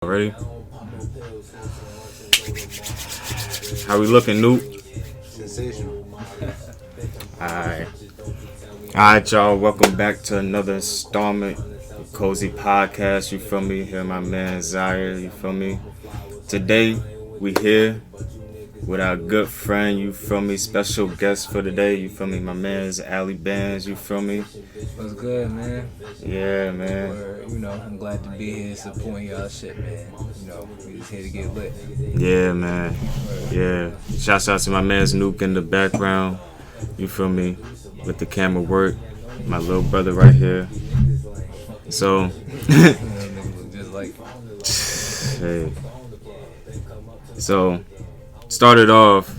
Ready? How we looking, Noop? Sensational. Alright. Alright, y'all. Welcome back to another installment of Cozy Podcast. You feel me? Here, my man Zaire. You feel me? Today, we here with our good friend. You feel me? Special guest for today. You feel me? My man's Allie Bandz. You feel me? What's good, man? Yeah, man. I'm glad to be here supporting y'all shit, man. We just here to get lit. Yeah, man. Yeah. Shouts out to my man's Nuke in the background. You feel me? With the camera work. My little brother right here. So, Niggas look just like hey. So, started off.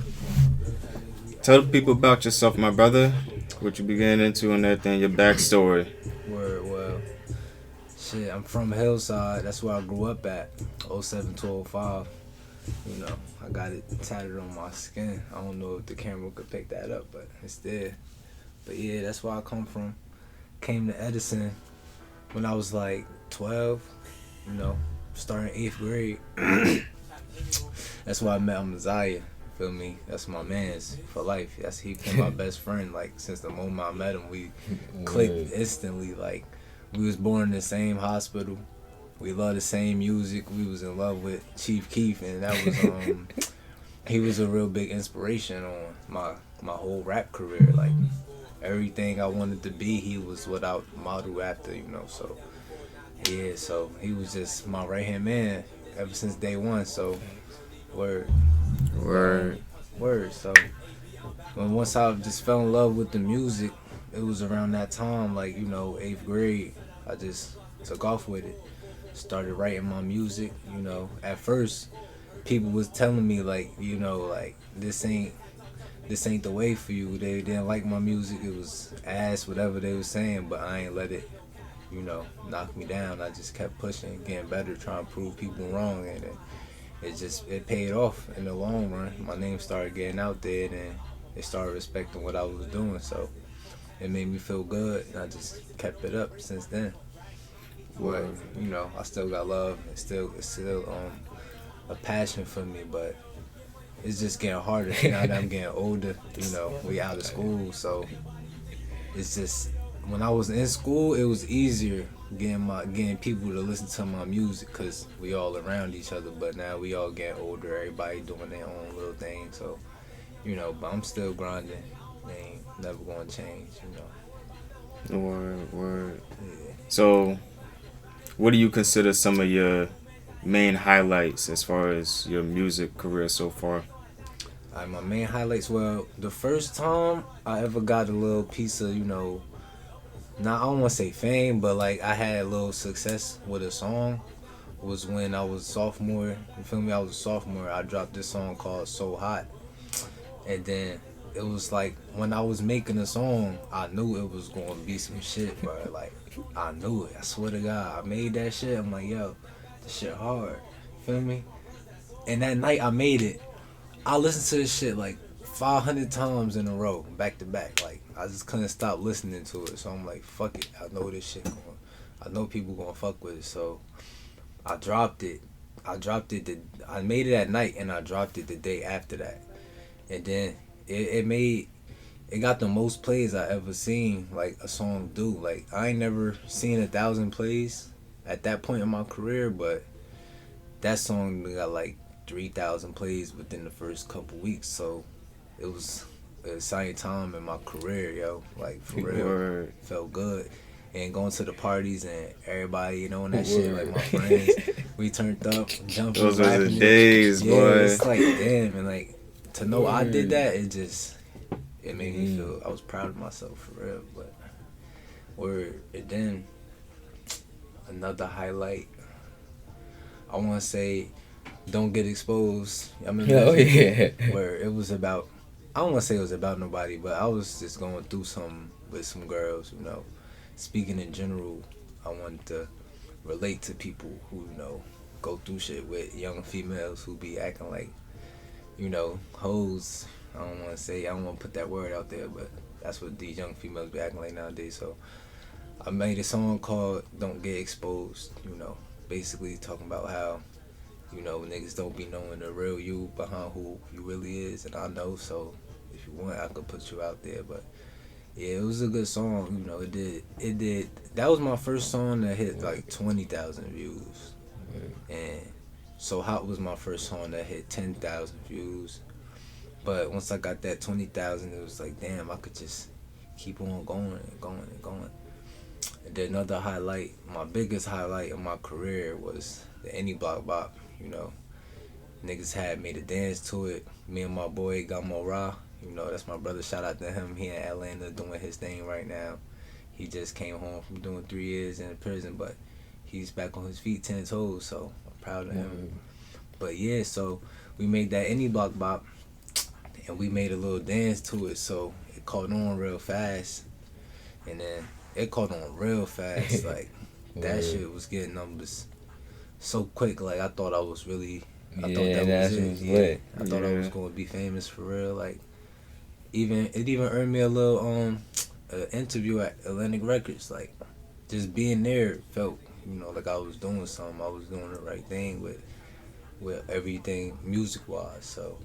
Tell the people about yourself, my brother. What you be getting into and everything, your backstory. word. Well, shit, I'm from Hillside. That's where I grew up at. '07 to '05. I got it tatted on my skin. I don't know if the camera could pick that up, but it's there. But yeah, that's where I come from. Came to Edison when I was like 12, starting 8th grade. That's why I met Messiah. Feel me? That's my man's for life. He became my best friend. Like, since the moment I met him, we clicked instantly. Like, we was born in the same hospital. We love the same music. We was in love with Chief Keef, and that was he was a real big inspiration on my whole rap career. Like, everything I wanted to be, he was what I modeled after. So yeah, so he was just my right hand man ever since day one. So word. So once I just fell in love with the music, it was around that time, like 8th grade. I just took off with it. Started writing my music. At first, people was telling me like this ain't the way for you. They didn't like my music. It was ass, whatever they was saying. But I ain't let it, knock me down. I just kept pushing, getting better, trying to prove people wrong, and it paid off in the long run. My name started getting out there, and they started respecting what I was doing. So it made me feel good, and I just kept it up since then. But I still got love. It's still a passion for me, but it's just getting harder now that I'm getting older. We out of school, so it's just, when I was in school, it was easier getting people to listen to my music because we all around each other. But now we all getting older, everybody doing their own little thing. So but I'm still grinding. They ain't never gonna change. Word. Yeah. So, what do you consider some of your main highlights as far as your music career so far? My main highlights. Well, the first time I ever got a little piece of I don't want to say fame, but like I had a little success with a song was when I was a sophomore. You feel me? I was a sophomore. I dropped this song called So Hot. And then it was like, when I was making the song, I knew it was going to be some shit, bro. Like, I knew it. I swear to God. I made that shit. I'm like, yo, this shit hard. Feel me? And that night I made it. I listened to this shit like 500 times in a row, back to back. Like, I just couldn't stop listening to it. So I'm like, fuck it. I know this shit going. I know people gonna fuck with it. So I dropped it. I made it at night, and I dropped it the day after that. And then it got the most plays I ever seen like a song do. Like, I ain't never seen 1,000 plays at that point in my career, but that song got like 3,000 plays within the first couple weeks. So it was an exciting time in my career, yo. Like, for real. Word. Felt good. And going to the parties and everybody, and that shit, like my friends, we turned up, jumping, Those were rapping. the days, Yeah, boy. it's like, damn, and like, to know I did that, it made me feel, I was proud of myself, for real. But and then another highlight, I want to say, Don't Get Exposed. I mean, where it was about, I don't want to say it was about nobody, but I was just going through something with some girls. Speaking in general, I wanted to relate to people who go through shit with young females who be acting like hoes. I don't want to put that word out there, but that's what these young females be acting like nowadays. So I made a song called Don't Get Exposed, basically talking about how You know, niggas don't be knowing the real you behind who you really is, and I know. So if you want, I could put you out there. But yeah, it was a good song. You know, it did. That was my first song that hit like 20,000 views, and So Hot was my first song that hit 10,000 views. But once I got that 20,000, it was like, damn, I could just keep on going and going and going. And then another highlight, my biggest highlight in my career was the Any Block Bop. You know, niggas had made a dance to it. Me and my boy Gamo Ra, you know, that's my brother. Shout out to him. He in Atlanta doing his thing right now. He just came home from doing 3 years in prison, but he's back on his feet 10 toes, so I'm proud of him. But yeah, so we made that Any Block Bop, and we made a little dance to it, so it caught on real fast. And then it caught on real fast. Like, that shit was getting numbers so quick. Like, I thought I was really, I thought that was it. Yeah. I thought I was going to be famous for real. Like, it even earned me a little interview at Atlantic Records. Like, just being there felt, you know, like I was doing something. I was doing the right thing with everything music wise. So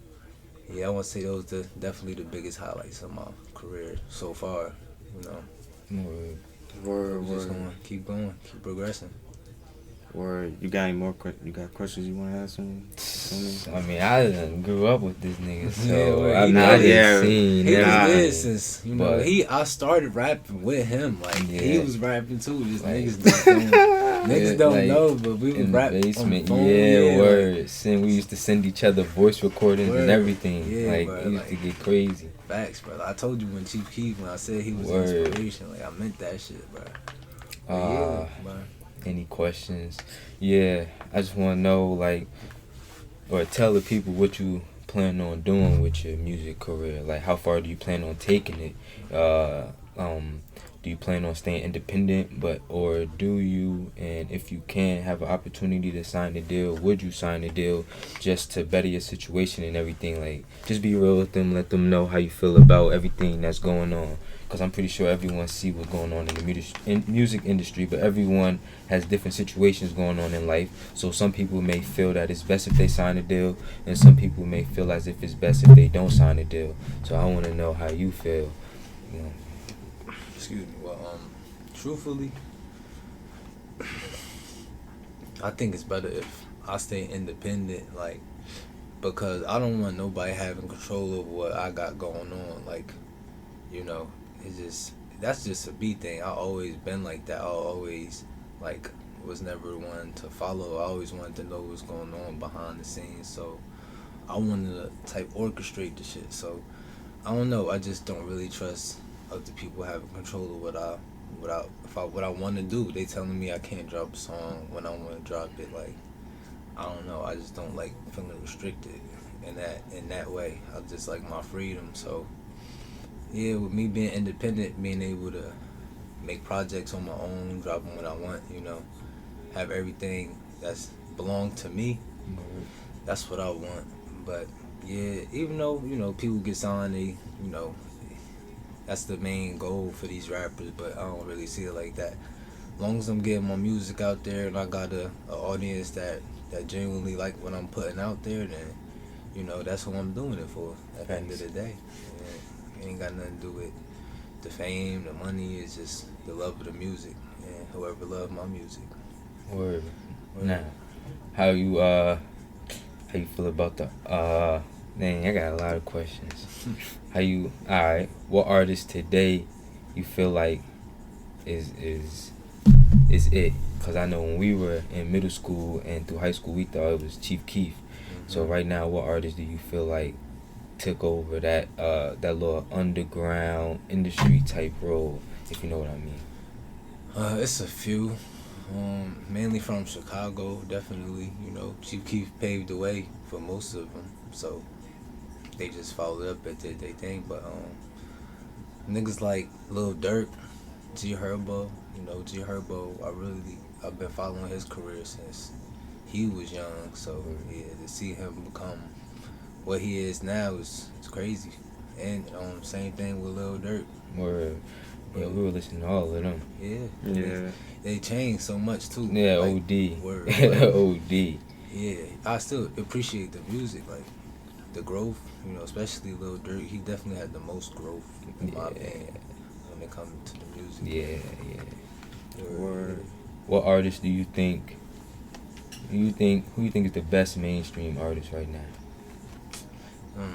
yeah, I want to say those are definitely the biggest highlights of my career so far. You know, Word. just gonna keep going, keep progressing. Or you got any more? You got questions you want to ask me? I mean, I done grew up with this nigga, so Yeah, I done seen he was everything. good since, you know, I started rapping with him. Like, he was rapping too. Just niggas don't know, but we was rapping basement. on phone. Yeah, words. And we used to send each other voice recordings and everything. Yeah, like, bro, it used to get crazy. Facts, bro. I told you when Chief Keef, when I said he was inspiration, like, I meant that shit, bro. Yeah, bro. Any questions? Yeah, I just want to know, like, or tell the people what you plan on doing with your music career. Like, how far do you plan on taking it? Do you plan on staying independent, or do you, and if you can, have an opportunity to sign a deal, would you sign a deal just to better your situation and everything? Like, just be real with them, let them know how you feel about everything that's going on. Because I'm pretty sure everyone see what's going on in the music industry, but everyone has different situations going on in life. So some people may feel that it's best if they sign a deal, and some people may feel as if it's best if they don't sign a deal. So I want to know how you feel. You know. Excuse me. Well, truthfully, I think it's better if I stay independent, like, because I don't want nobody having control over what I got going on. Like, you know, that's just a B thing. I always been like that. I always, like, was never one to follow. I always wanted to know what's going on behind the scenes. So I wanted to type orchestrate the shit. So I don't know. I just don't really trust other people having control of what I want to do. They telling me I can't drop a song when I want to drop it. Like, I don't know. I just don't like feeling restricted in that way. I just like my freedom. So yeah, with me being independent, being able to make projects on my own, drop them when I want, you know, have everything that's belong to me. That's what I want. But yeah, even though, you know, people get signed, they, you know, that's the main goal for these rappers, but I don't really see it like that. As long as I'm getting my music out there and I got a audience that genuinely like what I'm putting out there, then, you know, that's what I'm doing it for at the end of the day. And it ain't got nothing to do with the fame, the money. It's just the love of the music and whoever love my music. Word. Now, how you feel about the dang, I got a lot of questions. Alright, what artist today you feel like is it? Because I know when we were in middle school and through high school, we thought it was Chief Keef. So right now, what artist do you feel like took over that little underground industry type role, if you know what I mean? It's a few. Mainly from Chicago, definitely. You know, Chief Keef paved the way for most of them, so they just followed up and did their thing. But niggas like Lil Durk, G Herbo, you know, G Herbo, I've been following his career since he was young. So yeah, to see him become what he is now is crazy. And same thing with Lil Durk. Word. Yeah, we were listening to all of them. Yeah. They changed so much too. Yeah, like, OD. Word. OD. Yeah, I still appreciate the music, like the growth. You know, especially Lil Durk. He definitely had the most growth in my opinion when it comes to the music. Yeah. Word. What artist do you think? Who you think is the best mainstream artist right now?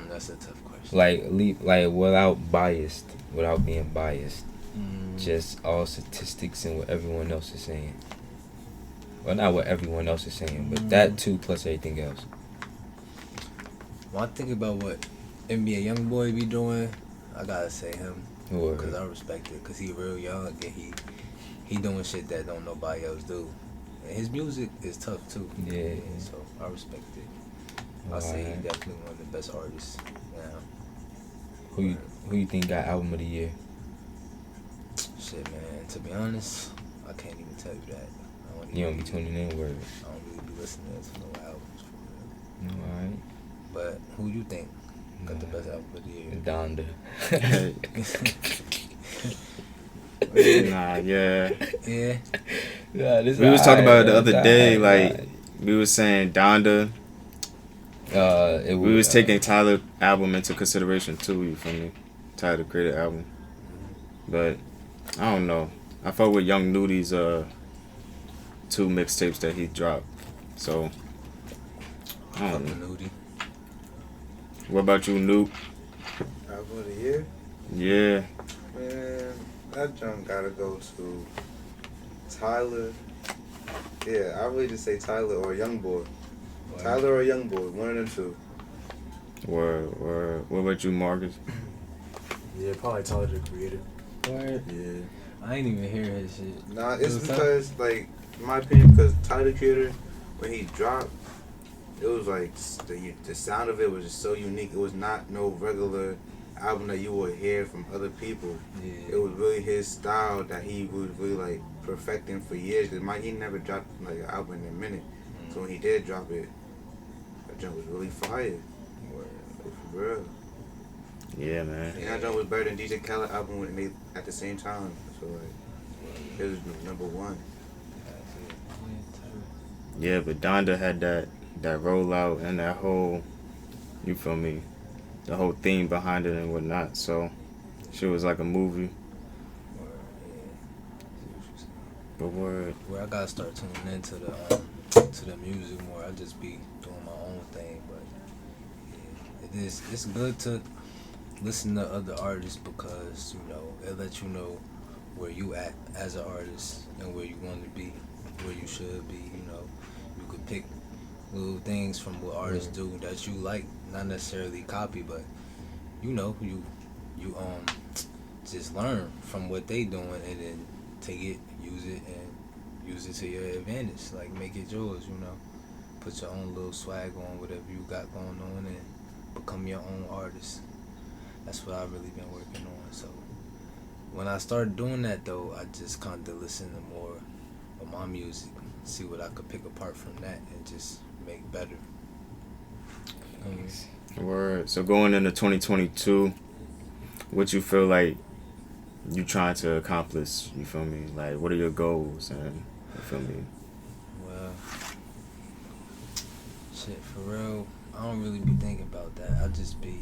That's a tough question. Like without being biased, Mm, just all statistics and what everyone else is saying. Well, not what everyone else is saying, but that too plus everything else. when I think about what NBA YoungBoy be doing, I gotta say him because I respect it. Cause he real young and he doing shit that don't nobody else do, and his music is tough too. Yeah. So I respect it. I say he definitely one of the best artists now. Who you think got album of the year? Shit, man. To be honest, I can't even tell you that. You don't be tuning in, word. I don't really be listening to no albums for real. Alright. But who you think got the best album of the year? Donda. Nah, yeah. Yeah. We was talking about it the other day, like we was saying Donda. We was taking Tyler album into consideration too. You feel me? Tyler the Creator album, but I don't know. I fuck with Young Nudi's 2 mixtapes that he dropped. So I don't know. Nudie. What about you, Nuke? Album of the year? Yeah. Man, that junk gotta go to Tyler. Yeah, I really just say Tyler or YoungBoy. Tyler or YoungBoy, one of them two. Word. What about you, Marcus? Yeah, probably Tyler the Creator. Word. Yeah. I ain't even hear his shit. Nah, it's because, like, in my opinion, because Tyler the Creator, when he dropped, it was like the sound of it was just so unique. It was not no regular album that you would hear from other people. Yeah. It was really his style that he was really like perfecting for years. Cause he never dropped like an album in a minute. So when he did drop it, that jump was really fire. Like, for real. Yeah, man. And that jump was better than DJ Khaled album when they at the same time. So like, it was number one. Yeah, but Donda had that rollout and that whole, you feel me, the whole theme behind it and whatnot. So, shit was like a movie. But word. Where I gotta start tuning into the music more. I just be doing my own thing, but yeah, it's good to listen to other artists because it lets you know where you at as an artist and where you want to be, where you should be. You could pick little things from what artists do that you like, not necessarily copy, but you just learn from what they doing and then take it, use it to your advantage. Like make it yours, Put your own little swag on whatever you got going on and become your own artist. That's what I've really been working on. So when I started doing that though, I just kind of listened to more of my music, see what I could pick apart from that and just make better. Word. So going into 2022, what you feel like you trying to accomplish? You feel me? Like, what are your goals? And you feel me? Well, shit, for real, I don't really be thinking about that. I just be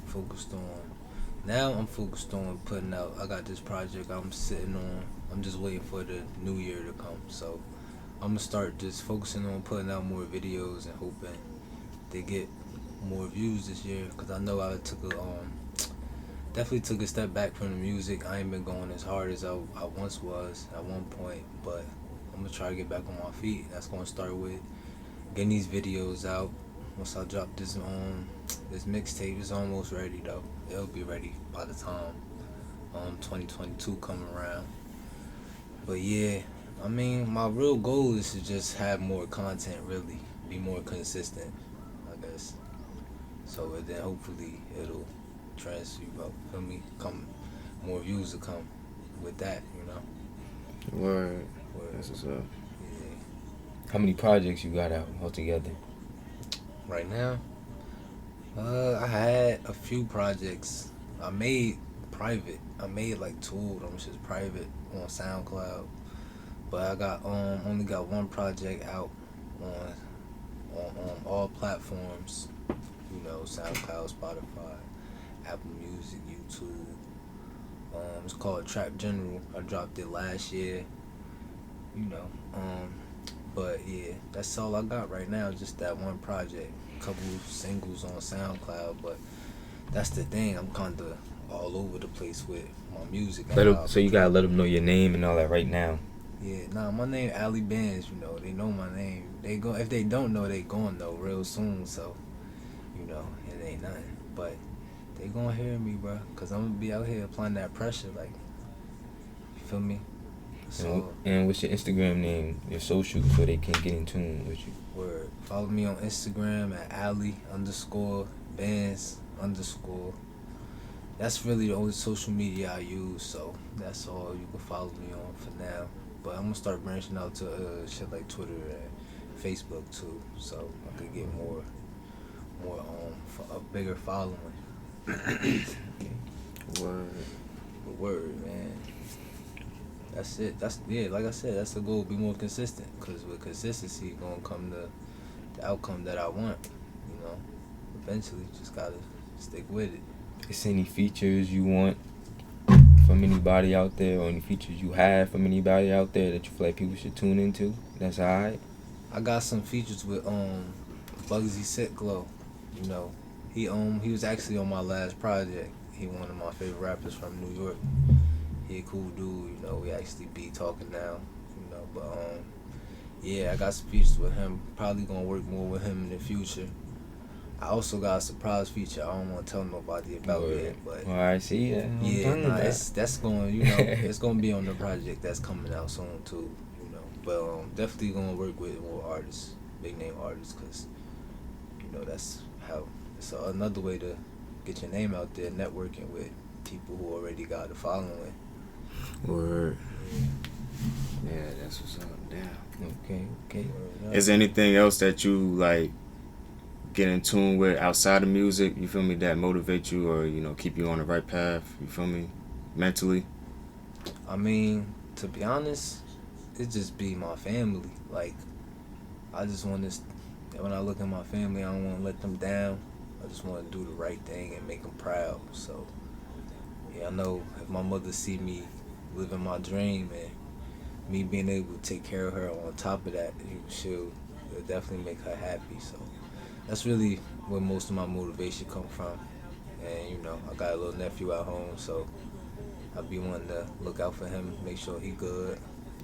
focused on. Now I'm focused on putting out. I got this project I'm sitting on. I'm just waiting for the new year to come. So I'm gonna start just focusing on putting out more videos and hoping they get more views this year. Cause I know I definitely took a step back from the music. I ain't been going as hard as I once was at one point, but I'm gonna try to get back on my feet. That's gonna start with getting these videos out. Once I drop this mixtape, is almost ready though. It'll be ready by the time 2022 come around. But yeah, I mean, my real goal is to just have more content, really be more consistent, I guess. So then hopefully it'll come more views will come with that, Word. That's what's up. Yeah. How many projects you got out altogether? Right now, I had a few projects I made private. I made like 2 of them just private on SoundCloud, but I got only got one project out on all platforms. You know, SoundCloud, Spotify, Apple Music, YouTube. It's called Trap General. I dropped it last year. You know, but yeah, that's all I got right now. Just that one project, couple singles on SoundCloud. But that's the thing. I'm kind of all over the place with my music. So you gotta let them know your name and all that right now. Yeah, my name Allie Bandz. You know, they know my name. They go if they don't know, they gonna know real soon. So, you know, it ain't nothing. But they gonna hear me, bro, cause I'm gonna be out here applying that pressure. Like, you feel me? So, and what's your Instagram name, your social, so they can get in tune with you? Word. Follow me on Instagram at Allie_Bandz_. That's really the only social media I use, so that's all you can follow me on for now. But I'm gonna start branching out to shit like Twitter and Facebook too, so I could get more a bigger following. Word, man. That's it. Like I said, that's the goal. Be more consistent, cause with consistency, gonna come the outcome that I want. You know, eventually, just gotta stick with it. Is any features you want from anybody out there, or any features you have from anybody out there that you feel like people should tune into? That's alright. I got some features with Bugsy Sick Glow. You know, he was actually on my last project. He one of my favorite rappers from New York. He a cool dude, you know. We actually be talking now, you know. But yeah, I got some features with him. Probably gonna work more with him in the future. I also got a surprise feature. I don't want to tell nobody about it, but I see that. Yeah, that's going. You know, it's gonna be on the project that's coming out soon too. You know, but definitely gonna work with more artists, big name artists, cause you know that's how. It's another way to get your name out there, networking with people who already got a following. Word. Yeah, that's what's up. Damn. Okay. Is there anything else that you like get in tune with outside of music? You feel me? That motivate you, or you know, keep you on the right path? You feel me? Mentally. I mean, to be honest, it just be my family. Like, I just want to. When I look at my family, I don't want to let them down. I just want to do the right thing and make them proud. So, yeah, I know if my mother see me living my dream and me being able to take care of her on top of that, it'll definitely make her happy. So that's really where most of my motivation come from. And, you know, I got a little nephew at home, so I be wanting to look out for him, make sure he good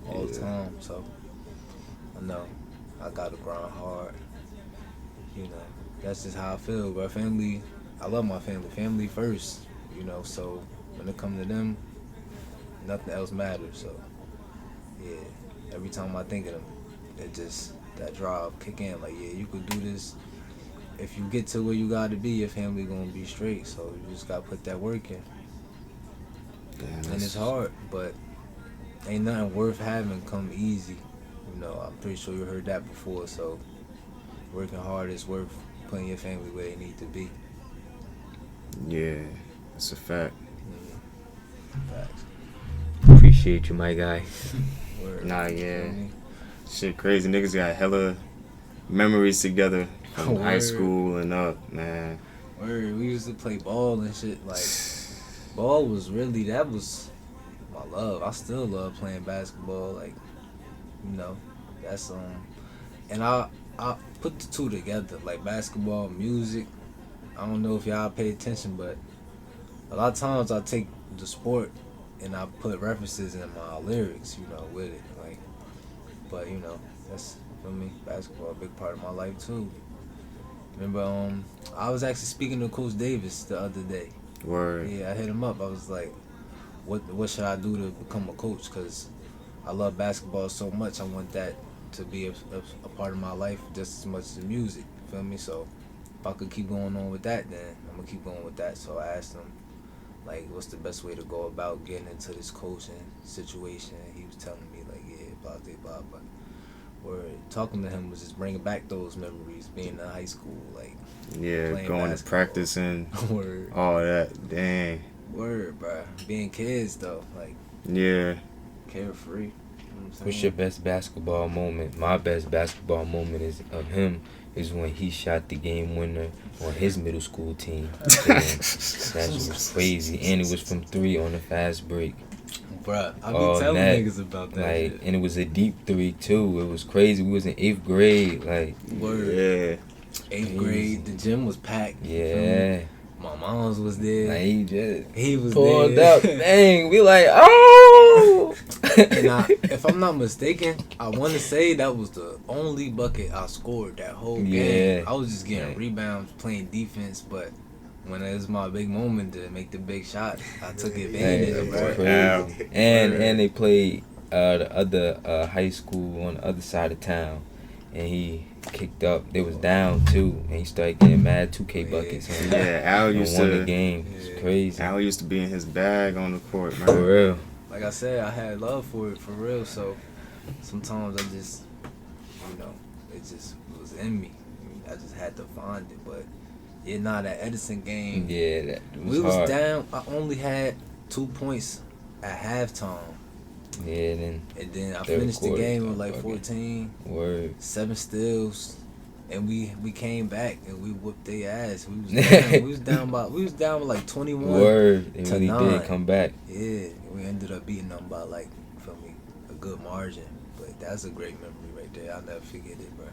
all the time. So I know I got to grind hard. You know, that's just how I feel, bro. Family, I love my family. Family first, you know, so when it comes to them, nothing else matters. So, yeah, every time I think of them, it just, that drive kick in. Like, yeah, you could do this. If you get to where you got to be, your family going to be straight. So, you just got to put that work in. Damn, And it's hard, but ain't nothing worth having come easy. You know, I'm pretty sure you heard that before. So, working hard is worth putting your family where they need to be. Yeah, that's a fact. Facts. Appreciate you, my guy. Word. Nah, yeah. Shit crazy. Niggas got hella memories together from high Word. school and up, man. Word. We used to play ball and shit. Like, ball was really, that was my love. I still love playing basketball. Like, you know, that's, and I put the two together, like basketball, music. I don't know if y'all pay attention, but a lot of times I take the sport and I put references in my lyrics, you know, with it. Like, but you know, that's, for me, basketball a big part of my life too. Remember, I was actually speaking to Coach Davis the other day. Word. Yeah, I hit him up. I was like, what should I do to become a coach? Because I love basketball so much. I want that to be a part of my life just as much as the music. You feel me? So if I could keep going on with that, then I'm going to keep going with that. So I asked him, like, what's the best way to go about getting into this coaching situation? And he was telling me, like, yeah, blah, blah, blah. But talking to him was just bringing back those memories, being in high school, like, Yeah, playing going to basketball. practice and Word. all that. Dang. Word, bro. Being kids, though, like, Yeah. carefree. You know what I'm What's saying? your best basketball moment? My best basketball moment is is when he shot the game winner on his middle school team. That was crazy, and it was from 3 on the fast break. Bruh, I be telling niggas about that like, shit. And it was a deep 3 too. It was crazy. We was in 8th grade. Like, Word. Yeah. 8th grade, the gym was packed. yeah. My mom's was there. Like, he was pulled there. up. Dang, we like, oh! And if I'm not mistaken, I want to say that was the only bucket I scored that whole game. I was just getting rebounds, playing defense, but when it was my big moment to make the big shot, I took advantage of it. And they played the other high school on the other side of town, and he kicked up. They was down too, and he started getting mad 2K buckets. And Al used to won the game. It's crazy. Al used to be in his bag on the court, man. For real. Like I said, I had love for it, for real. So sometimes I just, it just was in me. I just had to find it. But that Edison game. Yeah, that was we was hard. down. I only had 2 points at halftime. Yeah, and then I third finished the quarter, game with like 14. Word. 7 steals. And we came back and we whooped their ass. We was down by like 21. Word. They to really 9. did come back. Yeah, we ended up beating them by like, feel me, a good margin. But that's a great memory right there. I'll never forget it, bro.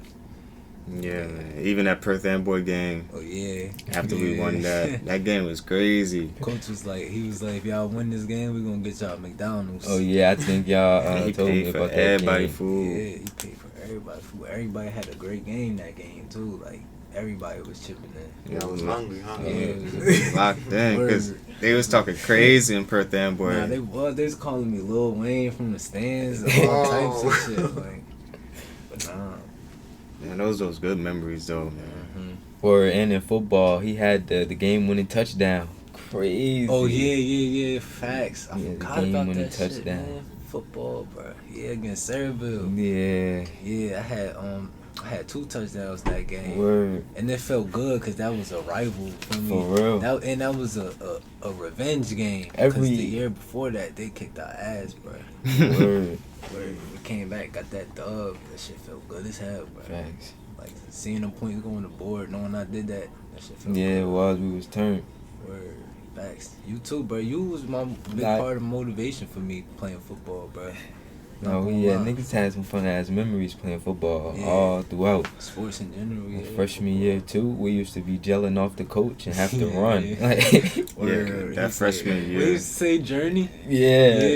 Yeah, man. Even that Perth Amboy game. Oh yeah. After we won that game was crazy. Coach was like, if y'all win this game, we gonna get y'all McDonalds. Oh yeah, I think y'all he told me paid for about that everybody game. food. Yeah, he paid for everybody food. Everybody had a great game that game too. Like everybody was chipping in. Yeah, I was hungry. Yeah, it was Locked in because they was talking crazy in Perth Amboy. Nah, they was calling me Lil Wayne from the stands and all types of shit. Like, but nah. Man, those good memories though, man. And in football, he had the game-winning touchdown. Crazy. Oh yeah, facts. I forgot about that touchdown. shit, man. Football, bro. Yeah, against Sayreville. Yeah. I had 2 touchdowns that game. Word. And it felt good because that was a rival for me. For real. That was a revenge game. Because the year before that, they kicked our ass, bro. Word. We came back, got that dub. That shit felt good as hell, bro. Facts. Like, seeing them points go on the board, knowing I did that shit felt good. Yeah, it was. We was turned. Word. Facts. You too, bro. You was my big part of motivation for me playing football, bro. Niggas had some fun ass memories playing football all throughout. Sports in general, yeah. Freshman year too, we used to be gelling off the coach and have to run. That freshman year. We used to say journey.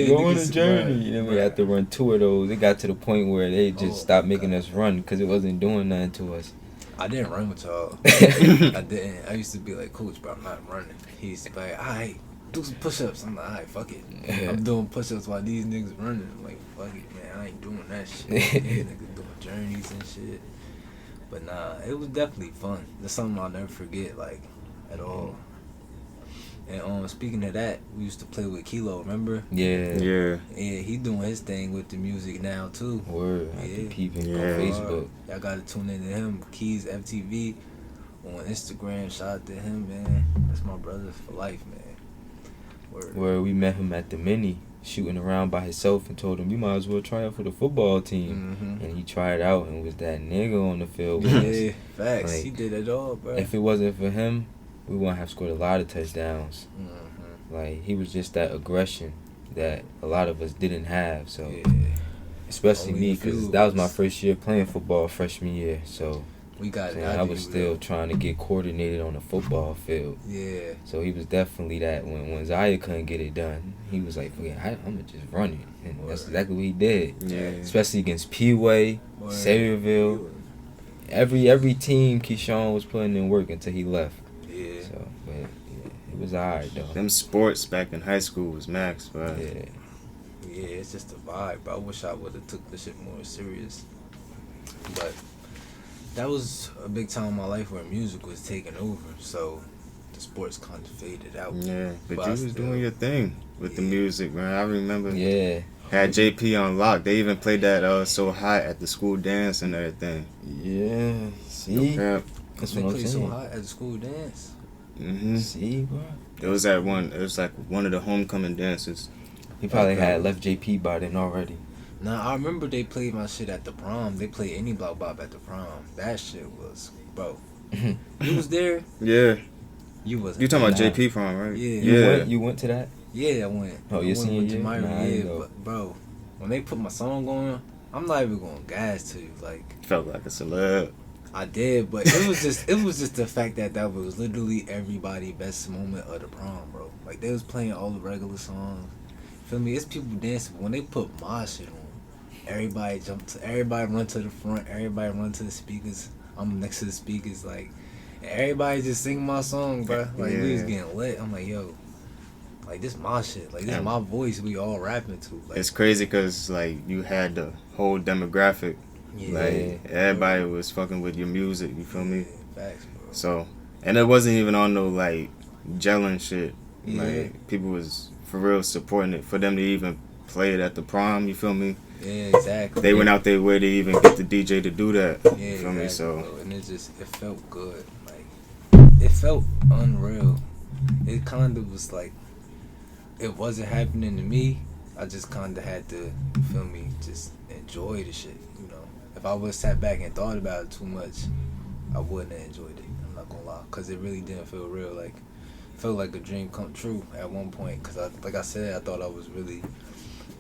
Go on a journey. And then we had to run 2 of those. It got to the point where they just stopped making us run because it wasn't doing nothing to us. I didn't run with y'all. I didn't. I used to be like, Coach, bro, I'm not running. He used to be like, alright, do some push-ups. I'm like, alright, fuck it. I'm doing push-ups while these niggas running. I'm like, fuck it, man, I ain't doing that shit. Niggas doing journeys and shit. But nah, it was definitely fun. That's something I'll never forget, like, at all. And speaking of that, we used to play with Kilo, remember? Yeah, he doing his thing with the music now too. Word, I be peeping on Facebook. Y'all gotta tune into him, Keys FTV on Instagram. Shout out to him, man. That's my brother for life, man. Where we met him at the mini, shooting around by himself, and told him, you might as well try out for the football team. And he tried out and was that nigga on the field with us. Facts. Like, he did it all, bro. If it wasn't for him, we wouldn't have scored a lot of touchdowns. Like, he was just that aggression that a lot of us didn't have. So, especially me, because that was my first year playing football, freshman year. So, I was still trying to get coordinated on the football field. Yeah. So he was definitely that. When Zaya couldn't get it done, he was like, I'm going to just run it. And that's exactly what he did. Yeah. Especially against Peeway, Sayreville. Every team Keyshawn was putting in work until he left. Yeah. So, but it was alright though. Them sports back in high school was max, bro. Yeah, it's just a vibe, bro. I wish I would have took the shit more serious. But that was a big time in my life where music was taking over, so the sports kind of faded out. Yeah, but you was doing your thing with the music, man. I remember. Yeah. Had JP on lock. They even played that So Hot at the school dance and everything. Yeah. See? No That's they what I'm played saying. So Hot at the school dance. See, bro. It was like one of the homecoming dances. He probably had left JP by then already. Nah, I remember they played my shit at the prom. They played Any Block Bop at the prom. That shit was, bro. You was there? Yeah. You wasn't. You talking about Nah. JP prom, right? Yeah. You went to that? Yeah, I went. Oh, I your went senior with year? Jemima, Nah, I ain't yeah, go. but bro, when they put my song on, I'm not even going gas to you. Like Felt like a celeb. I did, but it was just the fact that was literally everybody's best moment of the prom, bro. Like they was playing all the regular songs. Feel me? It's people dancing. When they put my shit on, everybody run to the front, everybody run to the speakers. I'm next to the speakers, like, and everybody just sing my song, bro. Like we was Yeah. getting lit. I'm like, yo, like this my shit. Like this Yeah. my voice. We all rapping to. Like, It's crazy because like you had the whole demographic. yeah, Like everybody was fucking with your music. You feel me? Facts, bro. So, and it wasn't even on no like gelling shit. Yeah. Like people was for real supporting it. For them to even play it at the prom, you feel me? Yeah, exactly. They went out their way to even get the DJ to do that. Yeah, You feel me? exactly, So bro. And it felt good. Like it felt unreal. It kind of was like it wasn't happening to me. I just kind of had to, you feel me, just enjoy the shit. You know, if I would sat back and thought about it too much, I wouldn't have enjoyed it. I'm not gonna lie, cause it really didn't feel real. Like felt like a dream come true at one point. Cause like I said, I thought I was really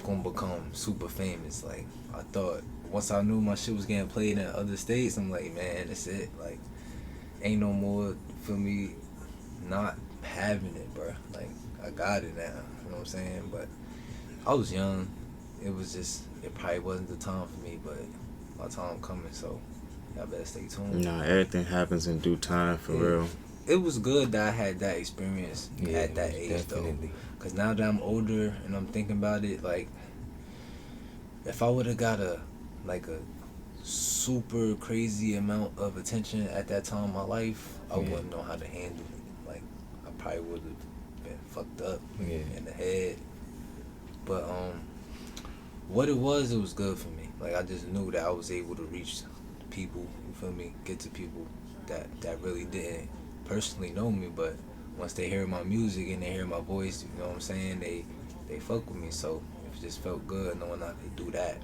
gonna become super famous. Like I thought once I knew my shit was getting played in other states, I'm like, man, that's it. Like ain't no more, feel me, not having it, bro. Like I got it now. You know what I'm saying? But I was young. It was just, it probably wasn't the time for me, but my time coming, so y'all better stay tuned. nah, everything happens in due time for Yeah. real. It was good that I had that experience Yeah, at that most age, though. definitely. Because now that I'm older and I'm thinking about it, like, if I would have got a super crazy amount of attention at that time in my life, I Yeah. wouldn't know how to handle it. Like, I probably would have been fucked up Yeah. in the head. But, what it was good for me. Like, I just knew that I was able to reach people, you feel me, get to people that really didn't personally know me, but once they hear my music and they hear my voice, you know what I'm saying, they fuck with me. So it just felt good knowing I could do that,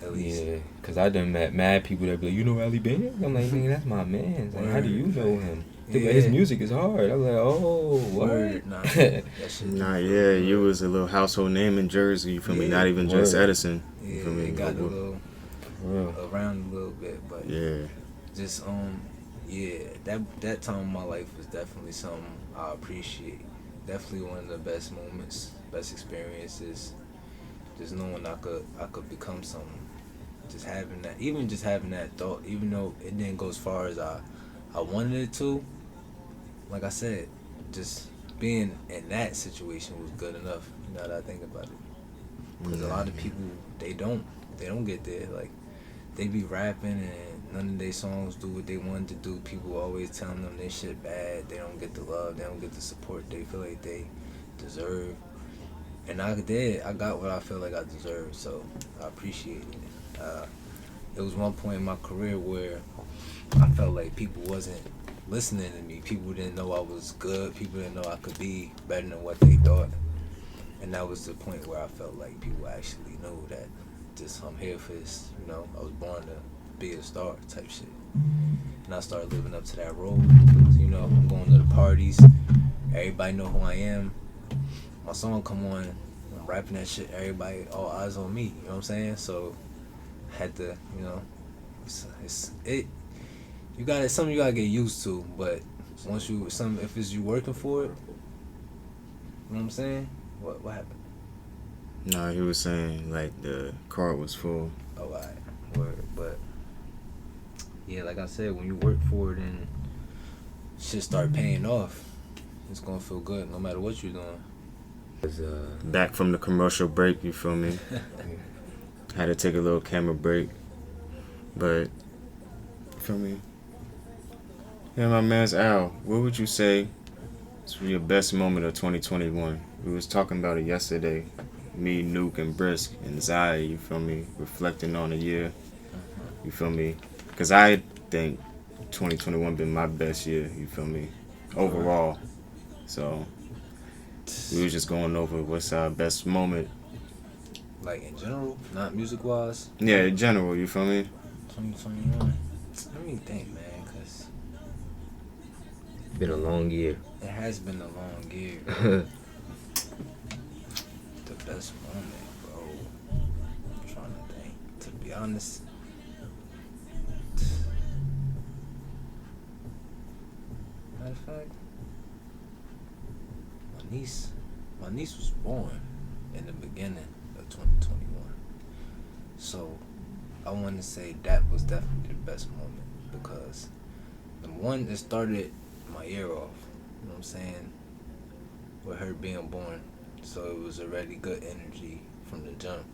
at least. Yeah, cause I done met mad people that be like, you know Allie Bandz? I'm like, nigga, that's my man. Like, how do you know him? They be like, his Yeah. music is hard. I'm like, oh, what? Word, nah, that shit. Nah, yeah, you was a little household name in Jersey. You feel me? Yeah. Not even just Word. Edison. You Yeah, feel me? it got a But- little For real. around a little bit, but Yeah. just yeah, that time in my life was definitely something I appreciate. Definitely one of the best moments, best experiences. Just knowing I could become something. Just having that thought, even though it didn't go as far as I wanted it to. Like I said, just being in that situation was good enough. Now that I think about it, because a lot of people they don't get there. Like they be rapping and none of their songs do what they wanted to do. People always telling them they shit bad. They don't get the love. They don't get the support they feel like they deserve. And I did. I got what I feel like I deserved. So I appreciate it. It was one point in my career where I felt like people wasn't listening to me. People didn't know I was good. People didn't know I could be better than what they thought. And that was the point where I felt like people actually knew that just I'm here for this. You know, I was born to be a star type shit. And I started living up to that role. You know, I'm going to the parties. Everybody know who I am. My song come on, I'm rapping that shit. Everybody, all eyes on me. You know what I'm saying? So I had to, you know, you got something you gotta get used to. But once if it's you working for it, you know what I'm saying? What happened? Nah, he was saying like the car was full. Oh, alright, word. But yeah, like I said, when you work for it and shit start paying off, it's gonna feel good no matter what you're doing. Back from the commercial break, you feel me? Had to take a little camera break. But, you feel me? Yeah, my man's Al, what would you say is your best moment of 2021? We was talking about it yesterday. Me, Nuke, and Brisk, and Zaya, you feel me? Reflecting on the year. You feel me? Because I think 2021 been my best year, you feel me? Overall. So, we was just going over what's our best moment Like in general, not music wise. Yeah, in general, you feel me? 2021. Let me think, man, because Been a long year. it has been a long year. The best moment, bro. I'm trying to think. To be honest, matter of fact, my niece was born in the beginning of 2021. So I want to say that was definitely the best moment because the one that started my year off, you know what I'm saying, with her being born. So it was already good energy from the jump.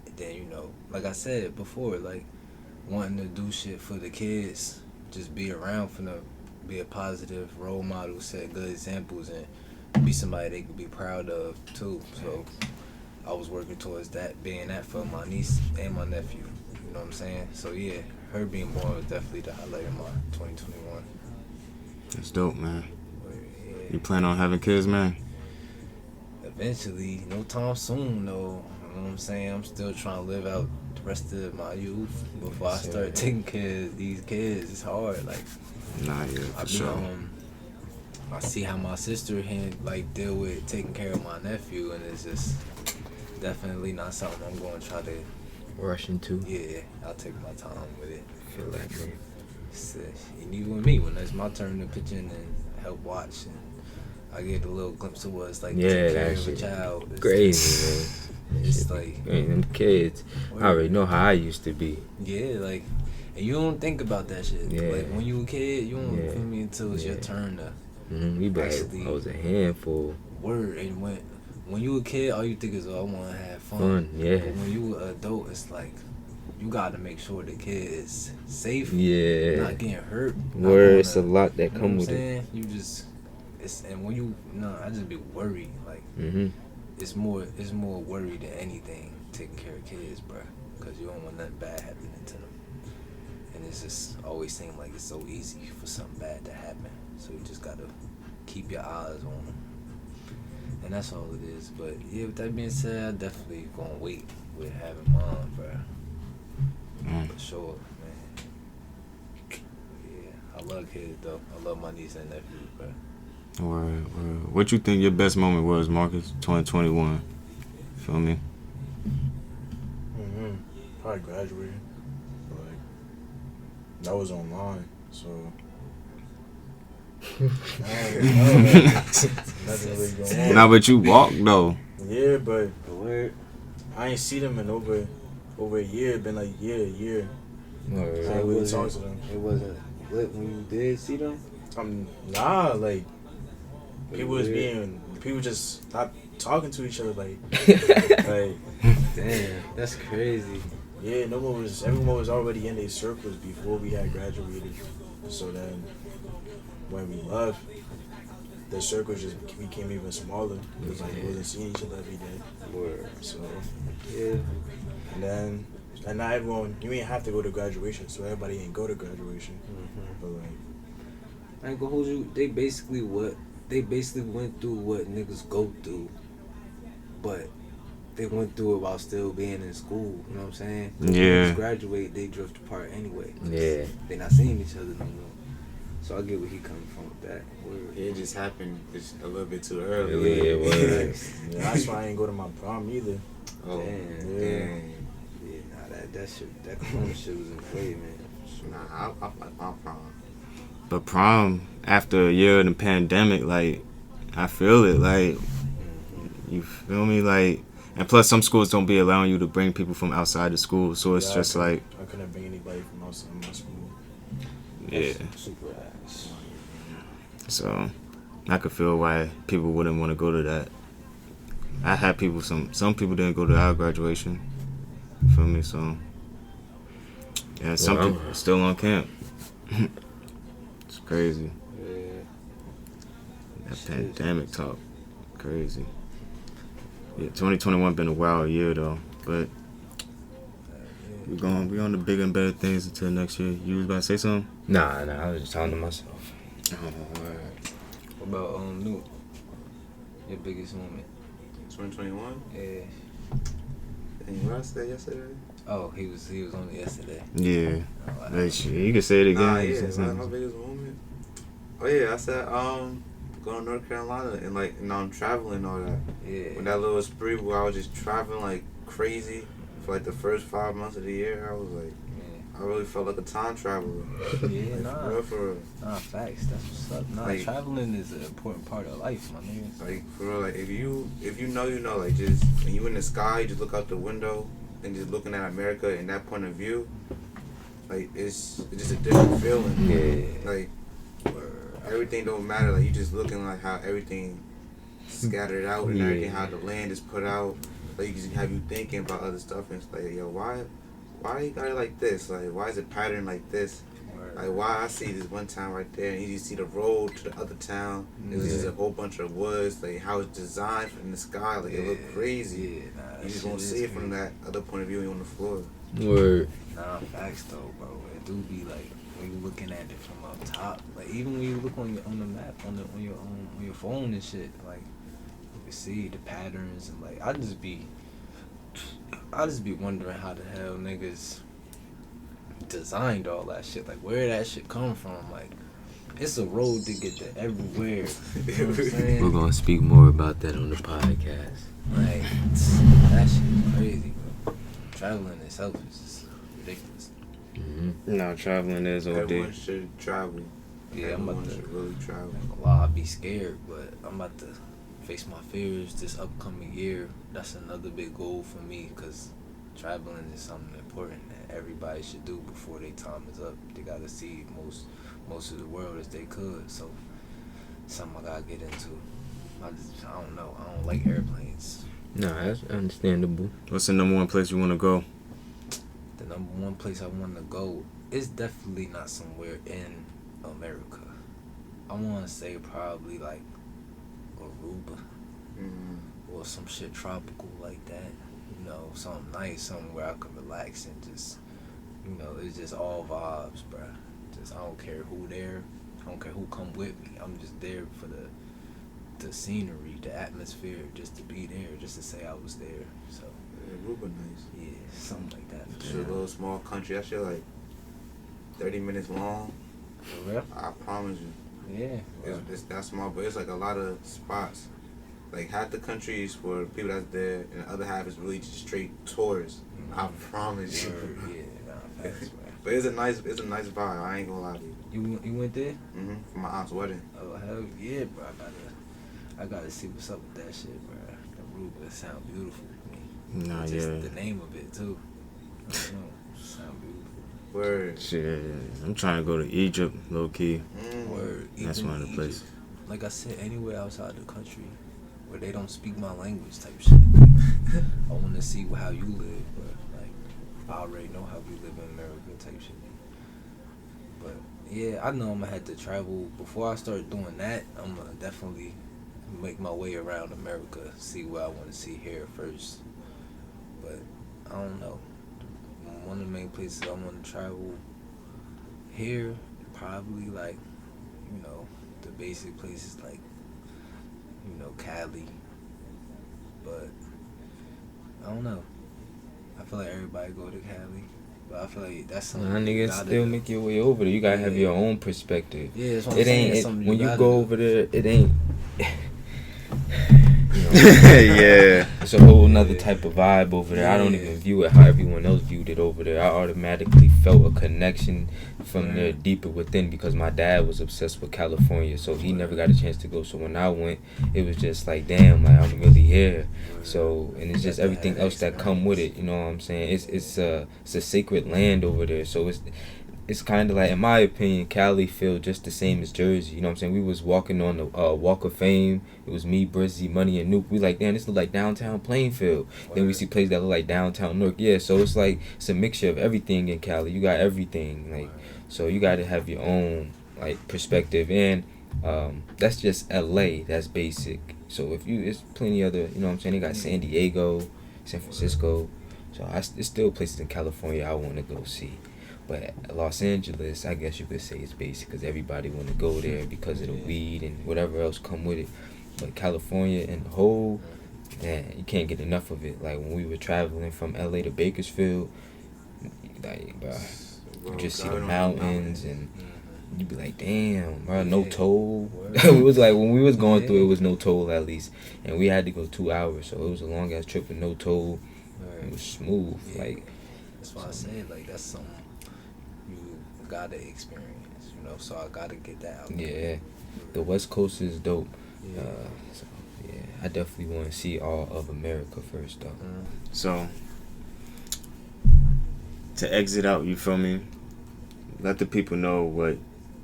And then, you know, like I said before, like wanting to do shit for the kids, just be around for them, be a positive role model, set good examples, and be somebody they could be proud of too. So I was working towards that, being that for my niece and my nephew. You know what I'm saying? So yeah, her being born was definitely the highlight of my 2021. That's dope, man. But, yeah. You plan on having kids, man? Eventually, no time soon though. You know what I'm saying? I'm still trying to live out the rest of my youth before I start taking care of these kids. It's hard. Like, Nah, yeah, for sure. I see how my sister like deal with taking care of my nephew, and it's just definitely not something I'm going to try to Rush into. Yeah, I'll take my time with it. Feel like, man. And even with me, when it's my turn to pitch in and help watch, and I get a little glimpse of what it's like to take care of a child. It's Crazy, man. It's like, man, them kids. I already know how I used to be. yeah, like, and you don't think about that shit. Yeah. Like when you a kid, you don't feel me until it's your Yeah. turn to You be like, Actually- I was a handful. word. And when you a kid, all you think is, oh, I want to have fun. Fun, yeah. But when you an adult, it's like you got to make sure the kid is safe, Yeah. not getting hurt. not Where going it's to- a lot that You know come what with I'm it. saying? You just, and when you, I just be worried. Like, it's more worry than anything taking care of kids, bro. Because you don't want nothing bad happening to them. And it's just always seems like it's so easy for something bad to happen. So you just gotta keep your eyes on them. And that's all it is. But yeah, with that being said, I definitely gonna wait with having mine, bro. For sure, man. Yeah, I love kids though. I love my niece and nephew, bro. Word. What you think your best moment was, Marcus? 2021. Feel me? Probably graduating. But, like, that was online, so I don't know. Nothing really going on. Nah, but you walked though. Yeah, but The word. I ain't see them in over a year. It been like a year. I ain't really talked to them. It wasn't lit when you did see them? Nah, like people just not talking to each other. Like, Damn, that's crazy. yeah, everyone was already in their circles before we had graduated. So then, when we left, the circles just became even smaller because like we wasn't seeing each other every day. Word. So Yeah. and not everyone, you ain't have to go to graduation, so everybody ain't go to graduation. But like, I ain't gonna hold you. They basically went through what niggas go through, but they went through it while still being in school. You know what I'm saying? Yeah. When niggas graduate, they drift apart anyway. Yeah. They not seeing each other no more. So I get where he coming from with that. Word. It just happened just a little bit too early. Yeah, word. yeah, that's why I ain't go to my prom either. Oh, Damn. damn. Yeah, nah, that corona shit was in play, man. Nah, I like my prom. But prom, after a year of the pandemic, like, I feel it. Like, you feel me? Like, and plus some schools don't be allowing you to bring people from outside the school. So it's Yeah, just like, I couldn't bring anybody from outside my school. yeah. Super ass. So I could feel why people wouldn't want to go to that. I had people, some people didn't go to our graduation. You feel me? So, yeah, some Well, people still on camp. It's crazy. Yeah. That pandemic talk, crazy. Yeah, 2021 been a wild year though, but we on the bigger and better things until next year. You was about to say something? Nah, I was just talking to myself. Oh, word. What about Nuke? Your biggest moment? 2021? Yeah. And what I said yesterday? Oh, he was on it yesterday. Yeah. Oh, I- Like, shit, you can say it again. Nah, You yeah, said something. my biggest moment. Oh yeah, I said going to North Carolina and like traveling and all that. Yeah. When that little spree where I was just traveling like crazy for like the first 5 months of the year, I was like, I really felt like a time traveler. Yeah, Like, nah. for real. Nah, facts. That's what's up. Nah, Like- traveling is an important part of life, my nigga. Like for real, like if you know, you know, like just when you in the sky, just look out the window and just looking at America in that point of view, like it's just a different feeling. Yeah. Like everything don't matter. Like you just looking like how everything scattered out and everything, how the land is put out. Like you just have you thinking about other stuff and it's like, yo, why you got it like this? Like why is it patterned like this? Like why I see this one town right there and you just see the road to the other town. It was just a whole bunch of woods. Like how it's designed in the sky. Like it looked crazy. Yeah, nah, You just that won't shit see is it from crazy. that other point of view when you're on the floor. Word. Nah, facts though, bro. It do be like when you looking at it from up top. Like even when you look on the map on your phone and shit, like you can see the patterns and like I just be wondering how the hell niggas designed all that shit. Like where that shit come from? Like it's a road to get to everywhere. You know what I'm saying? We're gonna speak more about that on the podcast. Like that shit is crazy, bro. Traveling itself is just ridiculous. Mm-hmm. No, traveling is Everyone OD. should travel. Yeah, I'm Everyone about to. should really travel. Well, I'll be scared, but I'm about to face my fears this upcoming year. That's another big goal for me because traveling is something important that everybody should do before their time is up. They gotta see most of the world as they could. So something I gotta get into. I don't know. I don't like airplanes. No, that's understandable. What's the number one place you want to go? The number one place I want to go is definitely not somewhere in America. I want to say probably like Aruba. Or some shit tropical like that. You know, something nice, something where I can relax and just, you know, it's just all vibes, bruh. Just I don't care who there, I don't care who come with me. I'm just there for the scenery, the atmosphere, just to be there, just to say I was there. So Aruba nice. yeah, something like that. It's a little small country. That shit like 30 minutes long. For real? I promise you. Yeah. It's that small, but it's like a lot of spots. Like half the country is for people that's there, and the other half is really just straight tourists. I promise you. Word, yeah, nah, facts, man. But it's a nice vibe. I ain't gonna lie to you. You went there? For my aunt's wedding. Oh hell yeah, bro! I gotta see what's up with that shit, bro. The Aruba sound beautiful to me. Nah, Just yeah. the name of it too. I don't know, sound beautiful. Word. Shit, I'm trying to go to Egypt, low key. Word. That's Even one of the Egypt. places. Like I said, anywhere outside the country where they don't speak my language, type shit. Like, I want to see how you live, but like I already know how we live in America, type shit. But yeah, I know I'm gonna have to travel. Before I start doing that, I'm gonna definitely make my way around America, see what I want to see here first. But I don't know. One of the main places I want to travel here, probably like, you know, the basic places like, you know, Cali. But I don't know. I feel like everybody go to Cali. But I feel like that's something. Nah, you nigga, gotta still do. make your way over there. You gotta have Yeah. your own perspective. Yeah, that's what I'm It saying. ain't It's it, something when you gotta go do. over there. It ain't. Yeah. It's a whole nother type of vibe over there. I don't Yeah. even view it how everyone else viewed it over there. I automatically felt a connection from there deeper within because my dad was obsessed with California, so he never got a chance to go. So when I went, it was just like, damn, like I'm really here. So and it's just everything else that come with it. You know what I'm saying? It's a sacred land over there. So it's kind of like, in my opinion, Cali feel just the same as Jersey. You know what I'm saying? We was walking on the Walk of Fame. It was me, Brizzy, Money, and Nuke. We like, damn, this look like downtown Plainfield. Then we see places that look like downtown Newark. Yeah, so it's like, it's a mixture of everything in Cali. You got everything. Like, so you got to have your own, like, perspective. And that's just LA. That's basic. So if you, it's plenty other, you know what I'm saying? They got San Diego, San Francisco. So it's still places in California I want to go see. But Los Angeles, I guess you could say it's basic because everybody want to go there because of the weed and whatever else come with it. But California and the whole, you can't get enough of it. Like when we were traveling from LA to Bakersfield, like bro, you just see the mountains and you be like, damn, bro, no toll. It was like when we was going through, it was no toll at least, and we had to go 2 hours, so it was a long ass trip with no toll. It was smooth, like. That's why I said like that's something you gotta experience, you know. So I gotta get that out. Yeah, the West Coast is dope. Yeah. So yeah, I definitely want to see all of America first though. So to exit out, you feel me? Let the people know what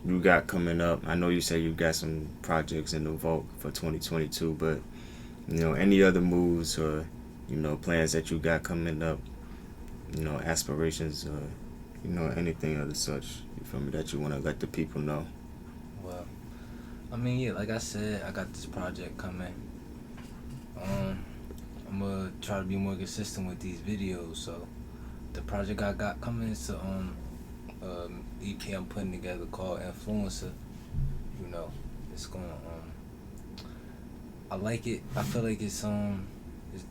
you got coming up. I know you say you got some projects in the vault for 2022, but you know, any other moves or you know plans that you got coming up, you know, aspirations or you know anything of the such. You feel me? That you want to let the people know. Well, I mean, yeah, like I said, I got this project coming. I'm gonna try to be more consistent with these videos. So, the project I got coming is a EP I'm putting together called Influencer. You know, it's gonna I like it. I feel like it's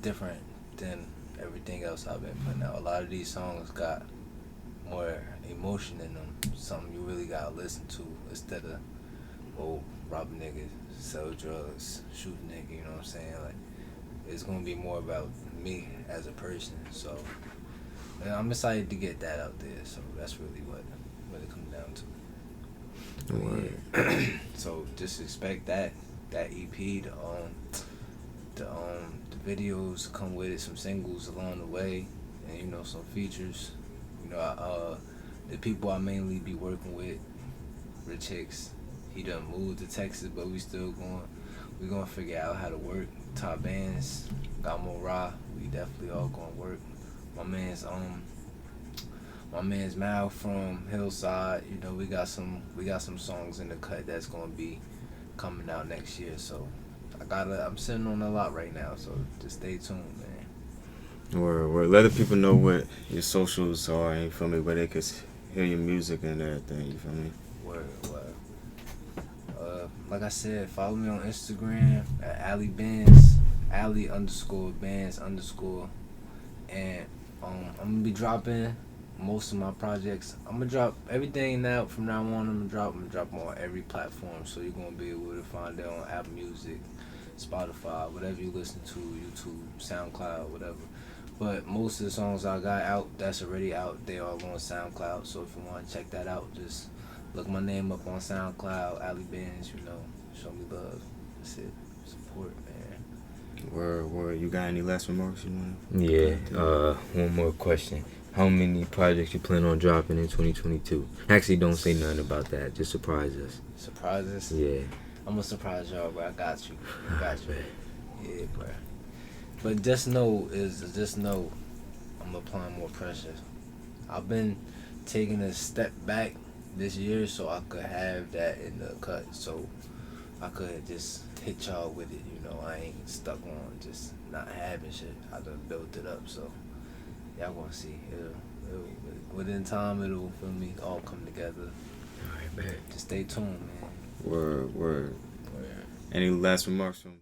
different than everything else I've been putting out. A lot of these songs got more emotion in them. Something you really gotta listen to instead of rob niggas, sell drugs, shoot nigga. You know what I'm saying? Like it's gonna be more about me as a person. So yeah, I'm excited to get that out there. So that's really what it comes down to. Yeah. So just expect that EP, the videos come with it, some singles along the way, and you know some features. You know, the people I mainly be working with, Rich Hicks, he done moved to Texas, but we gonna figure out how to work. Top Bandz, got more raw. We definitely all gonna work. My man's Mal from Hillside. You know, we got some songs in the cut that's gonna be coming out next year. So I'm sitting on a lot right now. So just stay tuned, man. Or let the people know what your socials are. You feel me? Where they could hear your music and everything. You feel me? Word. Like I said, follow me on Instagram at Allie Bandz, Allie_Bandz_, and I'm gonna be dropping most of my projects. I'm gonna drop everything now. From now on, I'm gonna drop them on every platform. So you're gonna be able to find it on Apple Music, Spotify, whatever you listen to, YouTube, SoundCloud, whatever. But most of the songs I got out, that's already out. They all on SoundCloud. So if you want to check that out, just look my name up on SoundCloud, Allie Bandz. You know, show me love. That's it. Support, man. Word. You got any last remarks you want? Yeah. One more question. How many projects you plan on dropping in 2022? Actually, don't say nothing about that. Just surprise us. Surprise us? Yeah. I'm gonna surprise y'all, bro. I got you. Yeah, bro. But just know, I'm applying more pressure. I've been taking a step back this year so I could have that in the cut. So I could just hit y'all with it, you know. I ain't stuck on just not having shit. I done built it up, so y'all gonna see. It'll within time, it'll, feel me, all come together. Alright, man. Just stay tuned, man. Word. Any last remarks from